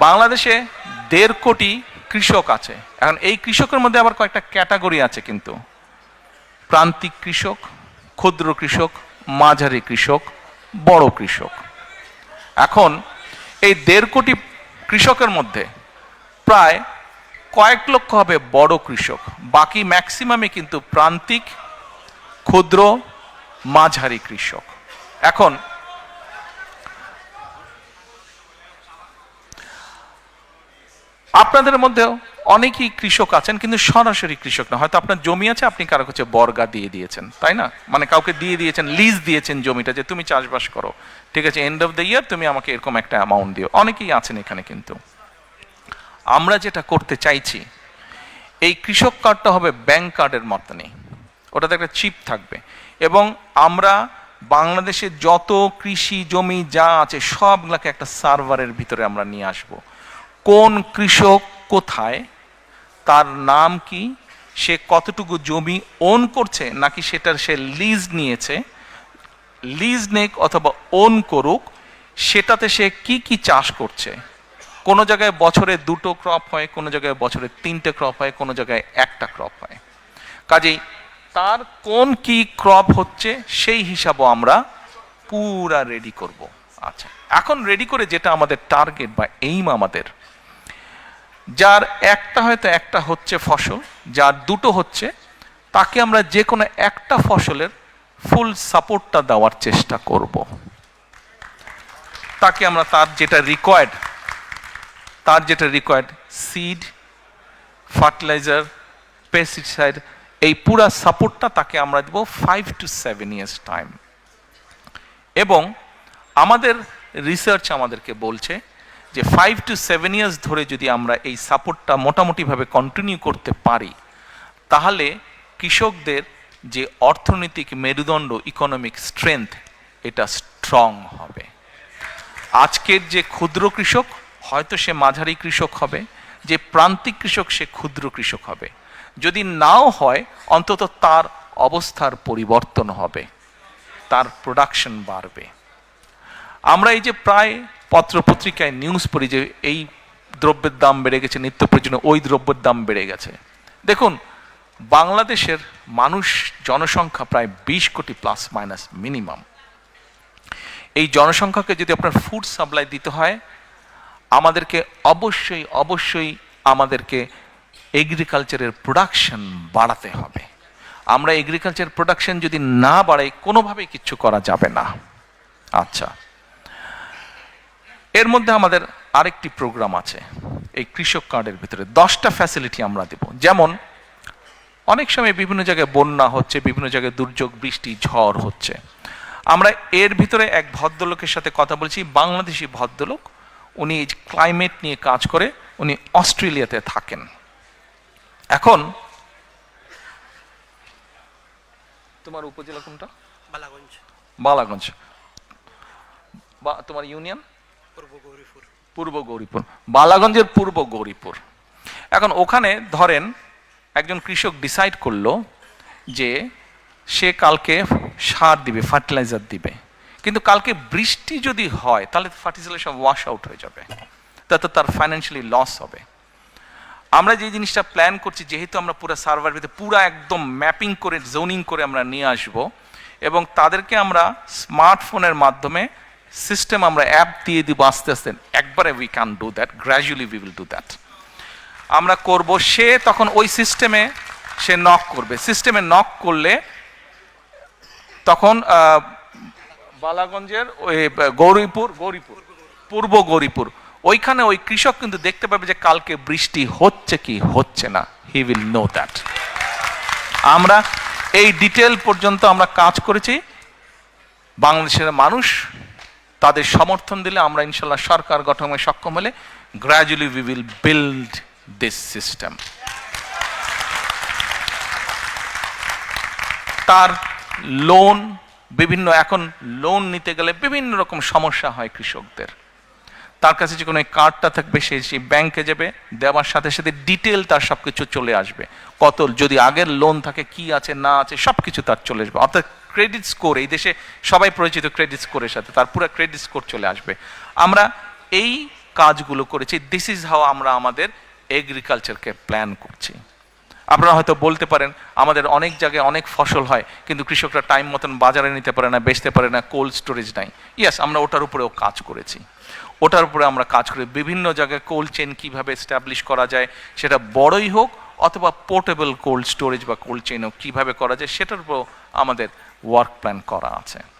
বাংলাদেশে 1.5 কোটি কৃষক আছে। এখন এই কৃষকের মধ্যে আবার কয়েকটা ক্যাটাগরি আছে, কিন্তু প্রান্তিক কৃষক, ক্ষুদ্র কৃষক, মাঝারি কৃষক, বড় কৃষক। এখন এই 1.5 কোটি কৃষকের মধ্যে প্রায় কয়েক লক্ষ হবে বড় কৃষক, বাকি ম্যাক্সিমামে কিন্তু প্রান্তিক, ক্ষুদ্র, মাঝারি কৃষক। এখন আপনাদের মধ্যেও অনেকেই কৃষক আছেন, কিন্তু সরাসরি কৃষক না। হয়তো আপনার জমি আছে, আপনি কারো কাছে বর্গা দিয়ে দিয়েছেন, তাই না? মানে কাউকে দিয়ে দিয়েছেন, লিজ দিয়েছেন জমিটা, যে তুমি চাষবাস করো, ঠিক আছে, এন্ড অফ দ্য ইয়ার তুমি আমাকে এরকম একটা অ্যামাউন্ট দিও। অনেকেই আছেন এখানে। কিন্তু আমরা যেটা করতে চাইছি, এই কৃষক কার্ডটা হবে ব্যাংক কার্ডের মতনই, ওটাতে একটা চিপ থাকবে, এবং আমরা বাংলাদেশে যত কৃষি জমি যা আছে সবগুলোকে একটা সার্ভারের ভিতরে আমরা নিয়ে আসব। কোন কৃষক কোথায়, তার নাম কি, সে কতটুকু জমি ওন করছে, নাকি সেটার সে লিজ নিয়েছে, লিজ নেক অথবা ওন করুক, সেটাতে সে কি কি চাষ করছে। কোনো জায়গায় বছরে 2টো ক্রপ হয়, কোনো জায়গায় বছরে 3টে ক্রপ হয়, কোনো জায়গায় 1টা ক্রপ হয়। কাজেই তার কোন কি ক্রপ হচ্ছে সেই হিসাবও আমরা পুরা রেডি করব। আচ্ছা, এখন রেডি করে যেটা আমাদের টার্গেট বা এইম, আমাদের যার একটা হয়তো একটা হচ্ছে ফসল, যার 2টো হচ্ছে, তাকে আমরা যে কোনো একটা ফসলের ফুল সাপোর্টটা দেওয়ার চেষ্টা করব। তাকে আমরা তার যেটা রিকোয়ার্ড সিড, ফার্টিলাইজার, পেস্টিসাইড, এই পুরা সাপোর্টটা তাকে আমরা দেব 5 to 7 years টাইম। এবং আমাদের রিসার্চ আমাদেরকে বলছে যে 5 to 7 years ধরে যদি আমরা এই সাপোর্টটা মোটামুটিভাবে কন্টিনিউ করতে পারি, তাহলে কৃষকদের যে অর্থনৈতিক মেরুদণ্ড, ইকোনমিক স্ট্রেংথ, এটা স্ট্রং হবে। আজকের যে ক্ষুদ্র কৃষক হয়তো সে মাঝারি কৃষক হবে, যে প্রান্তিক কৃষক সে ক্ষুদ্র কৃষক হবে। যদি নাও হয়, অন্তত তার অবস্থার পরিবর্তন হবে, তার প্রোডাকশন বাড়বে। আমরা এই যে প্রায় পত্রপত্রিকায় নিউজ পড়ি যে এই দ্রব্যের দাম বেড়ে গেছে, নিত্য প্রয়োজনীয় ওই দ্রব্যের দাম বেড়ে গেছে। দেখুন, বাংলাদেশের মানুষ জনসংখ্যা প্রায় 20 কোটি প্লাস মাইনাস মিনিমাম। এই জনসংখ্যাকে যদি আপনার ফুড সাপ্লাই দিতে হয়, আমাদেরকে অবশ্যই আমাদেরকে এগ্রিকালচারের প্রোডাকশন বাড়াতে হবে। আমরা এগ্রিকালচার প্রোডাকশন যদি না বাড়াই, কোনোভাবেই কিচ্ছু করা যাবে না। আচ্ছা, এর মধ্যে আমাদের আরেকটি প্রোগ্রাম আছে এই কৃষক কার্ডের ভিতরে। 10টা ফ্যাসিলিটি আমরা দেব। যেমন অনেক সময় বিভিন্ন জায়গায় বন্যা হচ্ছে, বিভিন্ন জায়গায় দুর্যোগ, বৃষ্টি, ঝড় হচ্ছে। আমরা এর ভিতরে এক ভদ্রলোকের সাথে কথা বলছি, বাংলাদেশি ভদ্রলোক। উনি এই ক্লাইমেট নিয়ে কাজ করে, উনি অস্ট্রেলিয়াতে থাকেন। এখন তোমার উপজেলা কোনটা? বালাগঞ্জ। বা তোমার ইউনিয়ন? পূর্ব গৌরীপুর। বালাগঞ্জের পূর্ব গৌরীপুর। এখন ওখানে ধরেন একজন কৃষক ডিসাইড করলো যে সে কালকে সার দিবে, ফার্টিলাইজার দিবে, কিন্তু কালকে বৃষ্টি যদি হয় তাহলে ফার্টিলাইজার সব ওয়াশ আউট হয়ে যাবে, তাতে তার ফাইন্যান্সিয়ালি লস হবে। আমরা যে জিনিসটা প্ল্যান করছি, যেহেতু আমরা পুরো সার্ভার ভিতরে পুরো একদম ম্যাপিং করে, জোনিং করে আমরা নিয়ে আসব, এবং তাদেরকে আমরা স্মার্টফোনের মাধ্যমে সিস্টেম, আমরা অ্যাপ দিয়ে দিব আস্তে আস্তে। একবারে we can do that, gradually we will do that. আমরা করব, সে তখন ওই সিস্টেমে সে নক করবে। সিস্টেমে নক করলে তখন বালাগঞ্জের ওই গৌরীপুর, পূর্ব গৌরীপুর, ওইখানে ওই কৃষক কিন্তু দেখতে পাবে যে কালকে বৃষ্টি হচ্ছে কি হচ্ছে না। He will know that. আমরা এই ডিটেল পর্যন্ত আমরা কাজ করেছি। বাংলাদেশের মানুষ তাদের সমর্থন দিলে, আমরা ইনশাল্লাহ সরকার গঠনে সক্ষম হলে, gradually we will build this system. তার লোন বিভিন্ন, এখন লোন নিতে গেলে বিভিন্ন রকম সমস্যা হয় কৃষকদের। তার কাছে যে কোনো কার্ডটা থাকবে, সেই ব্যাংকে যাবে, দেওয়ার সাথে সাথে ডিটেল তার সবকিছু চলে আসবে। কত, যদি আগের লোন থাকে, কি আছে না আছে, সবকিছু তার চলে আসবে। অর্থাৎ ক্রেডিট স্কোর, এই দেশে সবাই পরিচিত ক্রেডিট স্কোরের সাথে, তার পুরো ক্রেডিট স্কোর চলে আসবে। আমরা এই কাজগুলো করেছি। দিস ইজ হাউ আমরা আমাদের এগ্রিকালচারকে প্ল্যান করছি। আপনারা হয়তো বলতে পারেন আমাদের অনেক জায়গায় অনেক ফসল হয় কিন্তু কৃষকরা টাইম মতন বাজারে নিতে পারে না, বেচতে পারে না, কোল্ড স্টোরেজ নাই। ইয়েস, আমরা ওটার উপরেও কাজ করেছি। ওটার উপরে আমরা কাজ করি, বিভিন্ন জায়গায় কোল্ড চেন কীভাবে এস্টাবলিশ করা যায়, সেটা বড়ই হোক অথবা পোর্টেবল কোল্ড স্টোরেজ বা কোল্ড চেনও কীভাবে করা যায়, সেটার উপরেও আমাদের ওয়ার্ক প্ল্যান করা আছে।